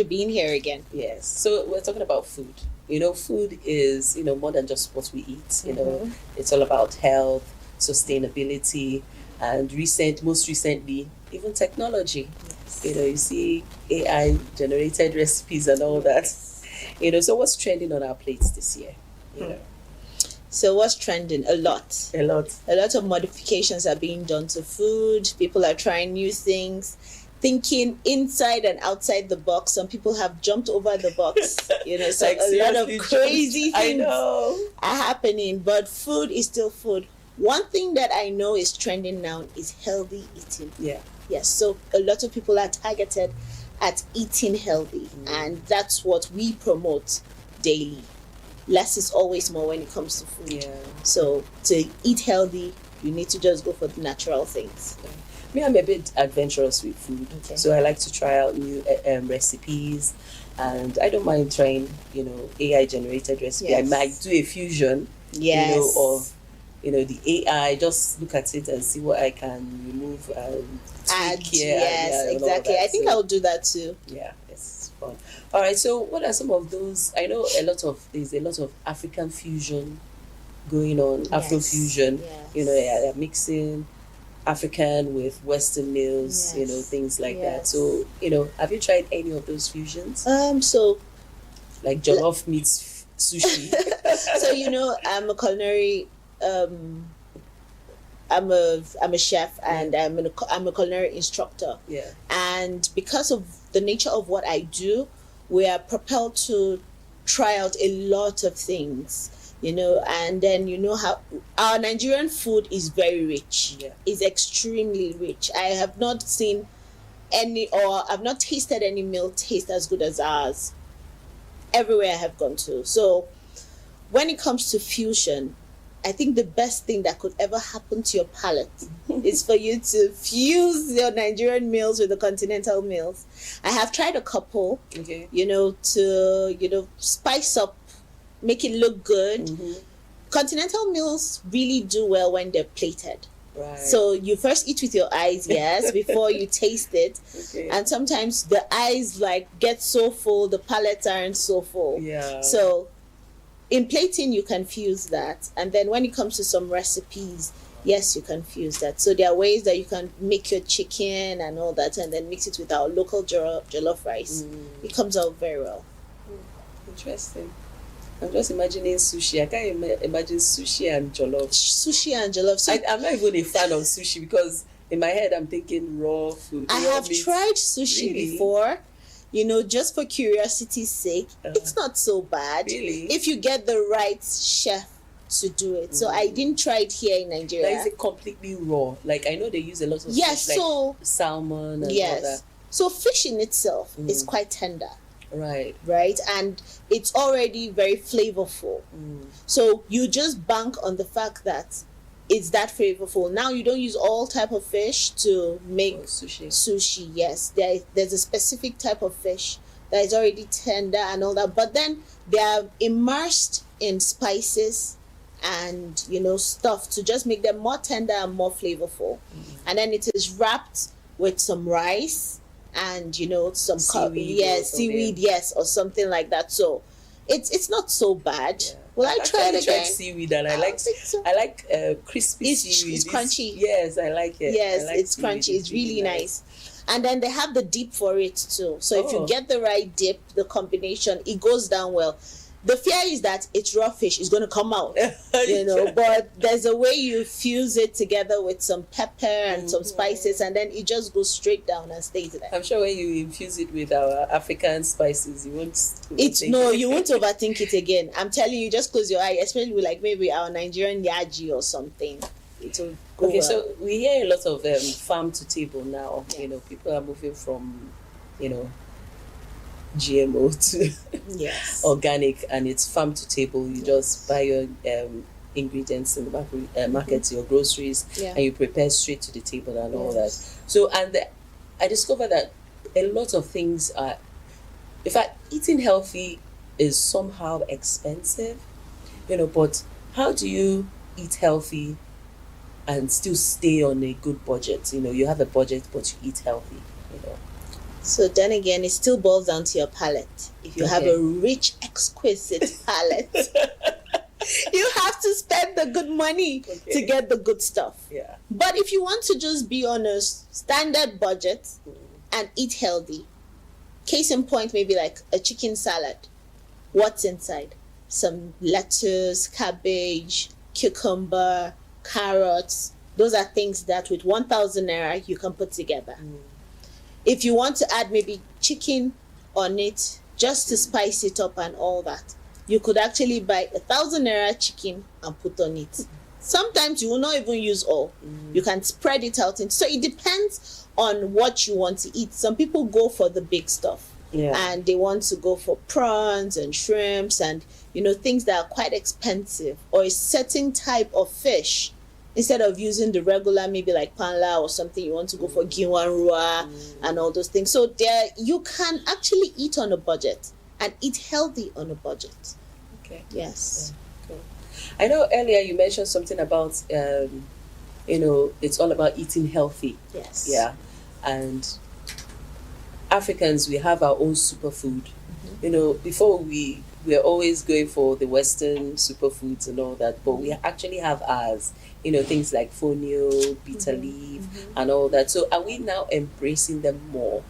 Being here again. Yes. So we're talking about food. Food is, more than just what we eat. It's all about health, sustainability, and most recently, even technology. Yes. You see AI generated recipes and all that. So what's trending on our plates this year? So what's trending? A lot. A lot. A lot of modifications are being done to food. People are trying new things, thinking inside and outside the box. Some people have jumped over the box. So Like, a lot of seriously, crazy I things know. are happening. But food is still food. One thing that I know is trending now is healthy eating. Yeah. Yes, so a lot of people are targeted at eating healthy, and that's what we promote daily. Less is always more when it comes to food. Yeah. So to eat healthy, you need to just go for the natural things. Me, I'm a bit adventurous with food. Okay. So I like to try out new recipes, and I don't mind trying, AI generated recipe. Yes. I might do a fusion, Yes. of the AI, just look at it and see what I can remove and Add, tweak here. yes, and all exactly. that. I think So, I'll do that too. yeah, it's fun. All right, so what are some of those? I know there's a lot of African fusion going on, Afrofusion. Yes. They're mixing African with Western meals, Yes. things like that. Yes. So, have you tried any of those fusions? So Like jollof meets sushi? I'm a culinary I'm a chef, and I'm a culinary instructor. Yeah. And because of the nature of what I do, we are propelled to try out a lot of things, and then how our Nigerian food is very rich. Yeah. It's extremely rich. I have not seen I've not tasted any meal taste as good as ours everywhere I have gone to. So when it comes to fusion, I think the best thing that could ever happen to your palate is for you to fuse your Nigerian meals with the continental meals. I have tried a couple, Okay. to spice up, make it look good. Mm-hmm. Continental meals really do well when they're plated. Right. So you first eat with your eyes, yes, before you taste it. Okay. And sometimes the eyes get so full, the palates aren't so full. Yeah. So in plating, you can fuse that. And then when it comes to some recipes, yes, you can fuse that. So there are ways that you can make your chicken and all that, and then mix it with our local jollof rice. It comes out very well. Interesting. I'm just imagining sushi. I can't imagine sushi and jollof. Sushi and jollof. So I'm not even a fan of sushi because in my head I'm thinking raw food. I raw have meat. tried sushi Really? before, just for curiosity's sake. It's not so bad. Really? If you get the right chef to do it. So I didn't try it here in Nigeria. Like, is it completely raw? Like, I know they use a lot of Yes, fish, like so salmon and all yes. that. So fish in itself is quite tender, Right. right? And it's already very flavorful. So you just bank on the fact that it's that flavorful. Now you don't use all type of fish to make Sushi. sushi. Yes, there's a specific type of fish that is already tender and all that, but then they are immersed in spices and stuff to just make them more tender and more flavorful. And then it is wrapped with some rice and some Seaweed or seaweed, yes, or something like that. So it's not so bad. Yeah. Will I try it I've tried again? seaweed and I like think so. I like crispy It's seaweed. crunchy. Yes, I like it. Yes, I like it's seaweed. crunchy. It's really nice. And then they have the dip for it too. So if you Oh. get the right dip, the combination, it goes down well. The fear is that it's raw fish, it's going to come out, but there's a way you fuse it together with some pepper and some spices, and then it just goes straight down and stays there. I'm sure when you infuse it with our African spices, you won't. You won't overthink it again. I'm telling you, just close your eye, especially with maybe our Nigerian yaji or something. It'll go Okay, well. so we hear a lot of farm to table now. Yes. People are moving from, GMO to Yes. organic, and it's farm to table. You just buy your ingredients in the market, your groceries, Yeah. and you prepare straight to the table and all that. So, I discovered that a lot of things are, in fact, eating healthy is somehow expensive, but how do you eat healthy and still stay on a good budget? You have a budget, but you eat healthy, So then again, it still boils down to your palate. If you have a rich, exquisite palate, you have to spend the good money to get the good stuff. Yeah. But if you want to just be on a standard budget and eat healthy, case in point, maybe like a chicken salad. What's inside? Some lettuce, cabbage, cucumber, carrots. Those are things that with 1,000 naira you can put together. If you want to add maybe chicken on it just to spice it up and all that, you could actually buy 1,000 naira chicken and put on it. Sometimes you will not even use all. You can spread it out. So it depends on what you want to eat. Some people go for the big stuff. And they want to go for prawns and shrimps and, things that are quite expensive, or a certain type of fish. Instead of using the regular, maybe like panla or something, you want to go for giwanrua and all those things. So there, you can actually eat on a budget and eat healthy on a budget. Okay. Yes. Yeah. Cool. I know earlier you mentioned something about, it's all about eating healthy. Yes. Yeah. And Africans, we have our own superfood. Before we're always going for the Western superfoods and all that, but we actually have ours. Things like fonio, bitter leaf, and all that. So are we now embracing them more?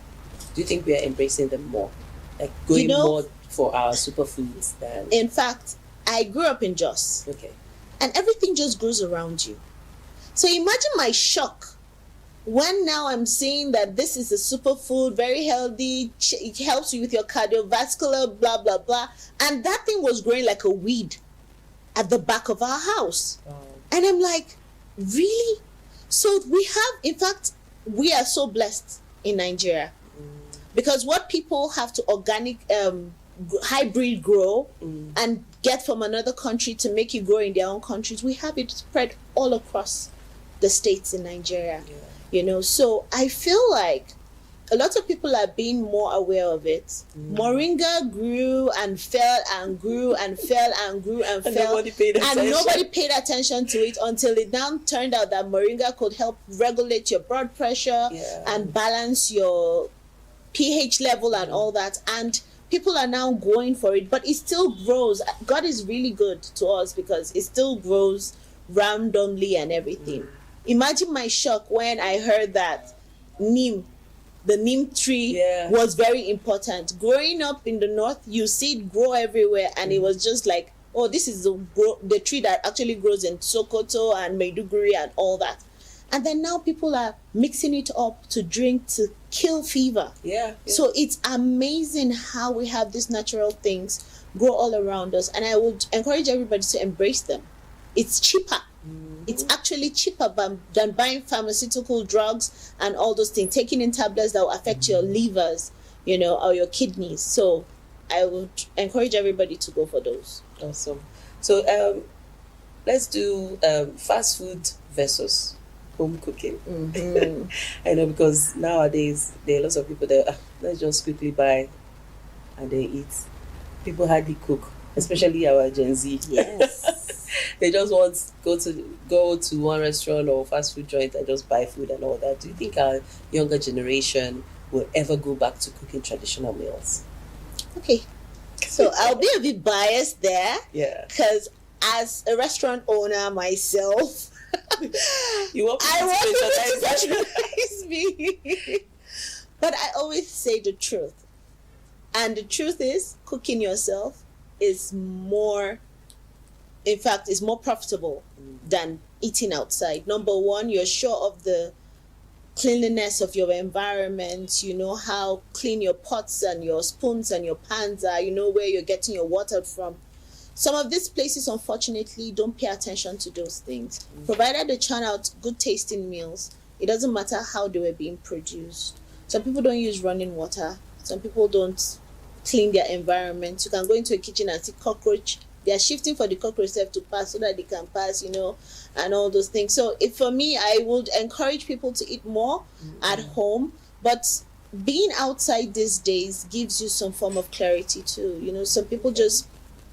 Do you think we are embracing them more? Like going more for our superfoods than... In fact, I grew up in Jos. Okay. And everything just grows around you. So imagine my shock when now I'm seeing that this is a superfood, very healthy, it helps you with your cardiovascular, blah, blah, blah. And that thing was growing like a weed at the back of our house. Oh. And I'm like, really? So in fact, we are so blessed in Nigeria. Because what people have to organic, hybrid grow and get from another country to make it grow in their own countries, we have it spread all across the states in Nigeria. Yeah. So I feel like a lot of people are being more aware of it. Moringa grew and fell and grew and fell and grew and fell. Nobody paid attention to it until it now turned out that moringa could help regulate your blood pressure and balance your pH level and all that. And people are now going for it, but it still grows. God is really good to us because it still grows randomly and everything. Imagine my shock when I heard that the neem tree was very important. Growing up in the north, you see it grow everywhere, and it was just like, oh, this is the tree that actually grows in Sokoto and Maiduguri and all that. And then now people are mixing it up to drink to kill fever. Yeah. So it's amazing how we have these natural things grow all around us, and I would encourage everybody to embrace them. It's cheaper. It's actually cheaper than buying pharmaceutical drugs and all those things, taking in tablets that will affect your livers, or your kidneys. So I would encourage everybody to go for those. Awesome. So let's do fast food versus home cooking. I know, because nowadays there are lots of people that let's just quickly buy and then eat. People hardly cook, especially our Gen Z. Yes. They just want go to one restaurant or fast food joint and just buy food and all that. Do you think our younger generation will ever go back to cooking traditional meals? Okay, so I'll be a bit biased there. Yeah. Because as a restaurant owner myself, I want people to patronize me. But I always say the truth. And the truth is, cooking yourself is more profitable than eating outside. Number one, you're sure of the cleanliness of your environment. You know how clean your pots and your spoons and your pans are. You know where you're getting your water from. Some of these places, unfortunately, don't pay attention to those things. Provided they churn out good tasting meals, it doesn't matter how they were being produced. Some people don't use running water. Some people don't clean their environment. You can go into a kitchen and see cockroach. They are shifting for the cockroach to pass so that they can pass, and all those things. So for me, I would encourage people to eat more at home. But being outside these days gives you some form of clarity too. Some people just,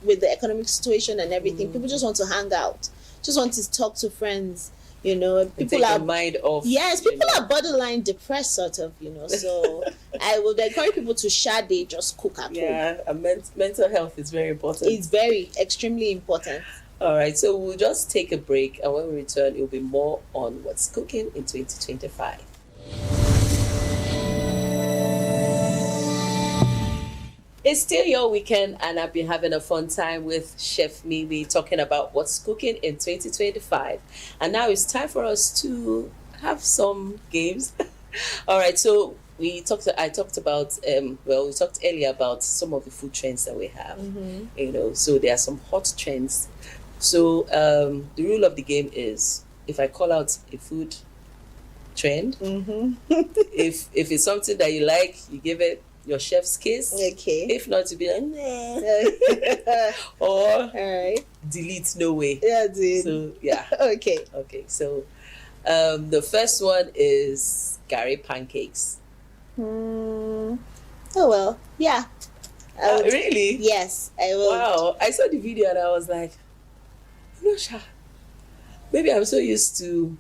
with the economic situation and everything, people just want to hang out, just want to talk to friends, People take your mind off. Yes, people are borderline depressed, sort of, So I would encourage people to share day, just cook at home. Yeah, and mental health is very important. It's very, extremely important. All right, so we'll just take a break, and when we return, it'll be more on what's cooking in 2025. It's still your weekend, and I've been having a fun time with Chef Mimi talking about what's cooking in 2025. And now it's time for us to have some games. All right, so I talked about we talked earlier about some of the food trends that we have. So there are some hot trends. So the rule of the game is, if I call out a food trend, if it's something that you like, you give it your chef's kiss. Okay. If not, to be like, nah. Or all right. Delete, no way. Yeah, dude. So yeah. Okay. So the first one is Gary pancakes. Oh well, yeah. Really? Yes, I will. Wow, I saw the video and I was like, maybe I'm so used to,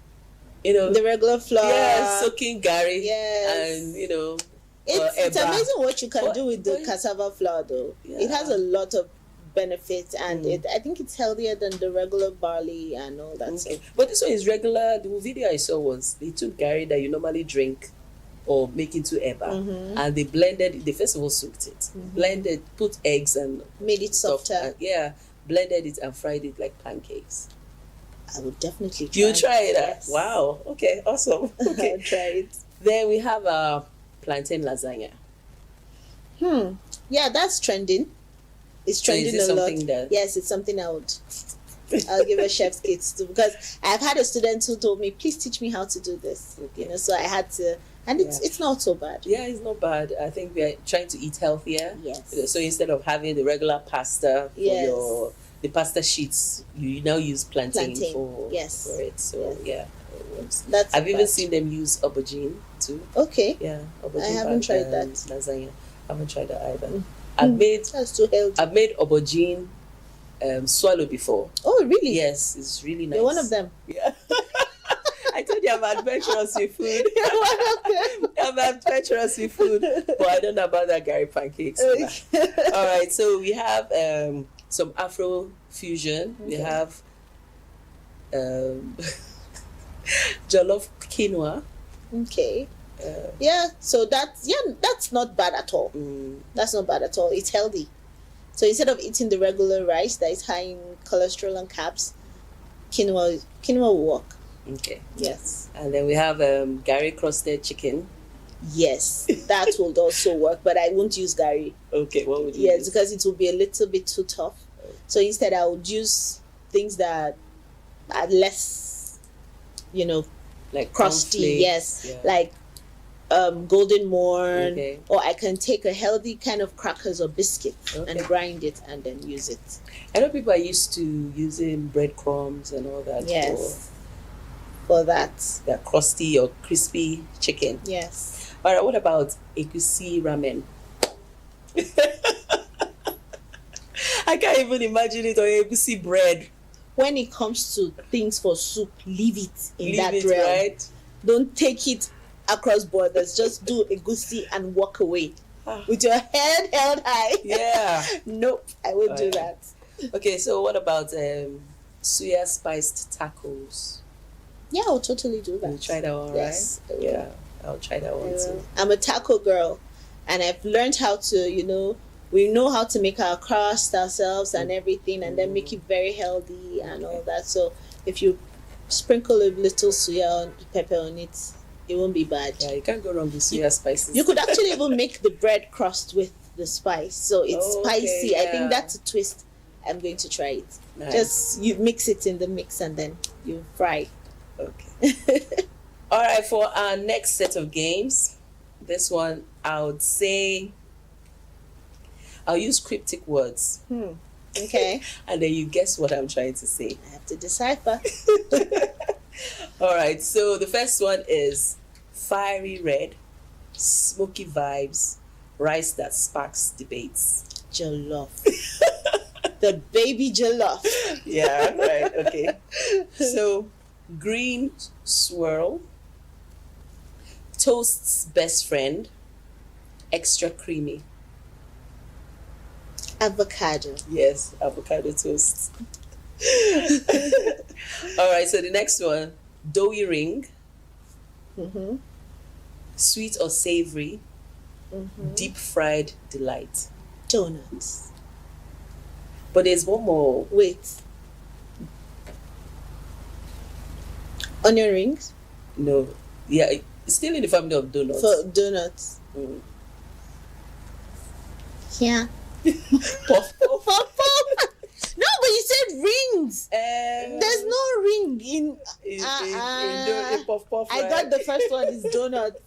the regular flour. Yeah, soaking Gary. Yes. And it's amazing what you can do with the cassava flour, though. Yeah. It has a lot of benefits, and I think it's healthier than the regular barley and all that stuff. But this one is regular. The video I saw was they took Gary that you normally drink or make into eba, and they blended. They first of all soaked it, blended, put eggs and made it softer. Blended it and fried it like pancakes. I would definitely try. You try it? Yes. Wow. Okay. Awesome. Okay. I'll try it. Then we have plantain lasagna. Yeah, that's trending. It's trending a lot. Yes, it's something I'll give a chef's kit to, because I've had a student who told me, please teach me how to do this. So I had to, and it's not so bad. Yeah, it's not bad. I think we are trying to eat healthier. Yes. So instead of having the regular pasta for the pasta sheets, you now use plantain. For it. So I've even seen them use aubergine too. Okay. Yeah, aubergine. I haven't tried that. Lasagna. I haven't tried that either. That's too healthy. I've made aubergine swallow before. Oh, really? Yes, it's really nice. You're one of them. Yeah. I told you I'm adventurous with food. I'm adventurous with food, but I don't know about that Gary pancakes. All right, so we have some Afro fusion. We have jollof quinoa. Okay. So that's not bad at all. That's not bad at all. It's healthy. So instead of eating the regular rice that is high in cholesterol and carbs, quinoa will work. Okay. Yes. And then we have Gary crusted chicken. Yes, that would also work, but I won't use Gary. Okay, what would you use? Because it will be a little bit too tough. So instead, I would use things that are less, like crusty. Yes, like golden morn, or I can take a healthy kind of crackers or biscuit and grind it and then use it. I know people are used to using breadcrumbs and all that. Yes. For that. That crusty or crispy chicken. Yes. All right, what about egusi ramen? I can't even imagine it on egusi bread. When it comes to things for soup, leave it in that realm. Right? Don't take it across borders. Just do egusi and walk away with your head held high. Yeah. Nope, I won't do that. Okay, so what about suya spiced tacos? Yeah, I'll totally do that. You try that one, yes, right? Yeah, I'll try that one too. I'm a taco girl, and I've learned how to, we know how to make our crust ourselves and everything, and then make it very healthy and all that. So if you sprinkle a little suya pepper on it, it won't be bad. Yeah, you can't go wrong with suya spices. You could actually even make the bread crust with the spice, so it's spicy. Yeah. I think that's a twist. I'm going to try it. Nice. Just you mix it in the mix and then you fry. Okay. All right, for our next set of games, this one I would say I'll use cryptic words. Okay. And then you guess what I'm trying to say. I have to decipher. All right, so the first one is fiery red, smoky vibes, rice that sparks debates. Jollof. The baby jollof. Yeah, right, okay. So green swirl, toast's best friend, extra creamy. Avocado. Yes, avocado toast. All right, so the next one, doughy ring, Mm-hmm. sweet or savory, Mm-hmm. deep fried delight. Donuts. But there's one more. Wait. Onion rings No, yeah, it's still in the family of donuts. for donuts. Mm. Yeah. Puff, puff. No, but you said rings. Um, There's no ring in. in puff puff. I right? got the first one is donuts.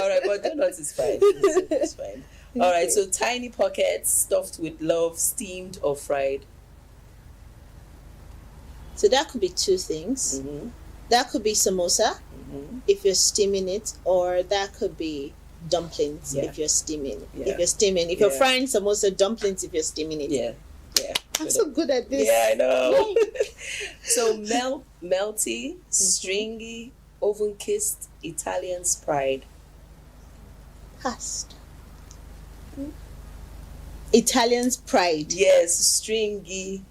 All right, but donuts is fine. It's fine. All right, so tiny pockets stuffed with love, steamed or fried. So that could be two things. Mm-hmm. That could be samosa Mm-hmm. if you're steaming it, or that could be dumplings Yeah. if you're steaming. Yeah. If you're steaming, if you're Yeah. frying samosa, dumplings if you're steaming it. Yeah, yeah. I'm so good at this. Yeah, I know. Yay. So melty, stringy, oven kissed Italian's pride. Pasta. Italian's pride. Yes, stringy,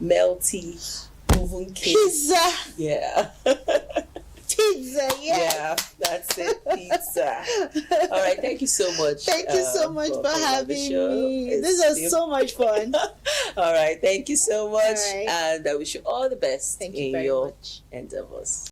melty, oven kissed. Pizza. Yeah. Pizza. Yeah. Yeah, that's it. Pizza. All right, thank you so much. Thank you so much for on the having show. me. It's This was been- so much fun. All right, thank you so much, All right. and I wish you all the best Thank you in very your much. endeavors.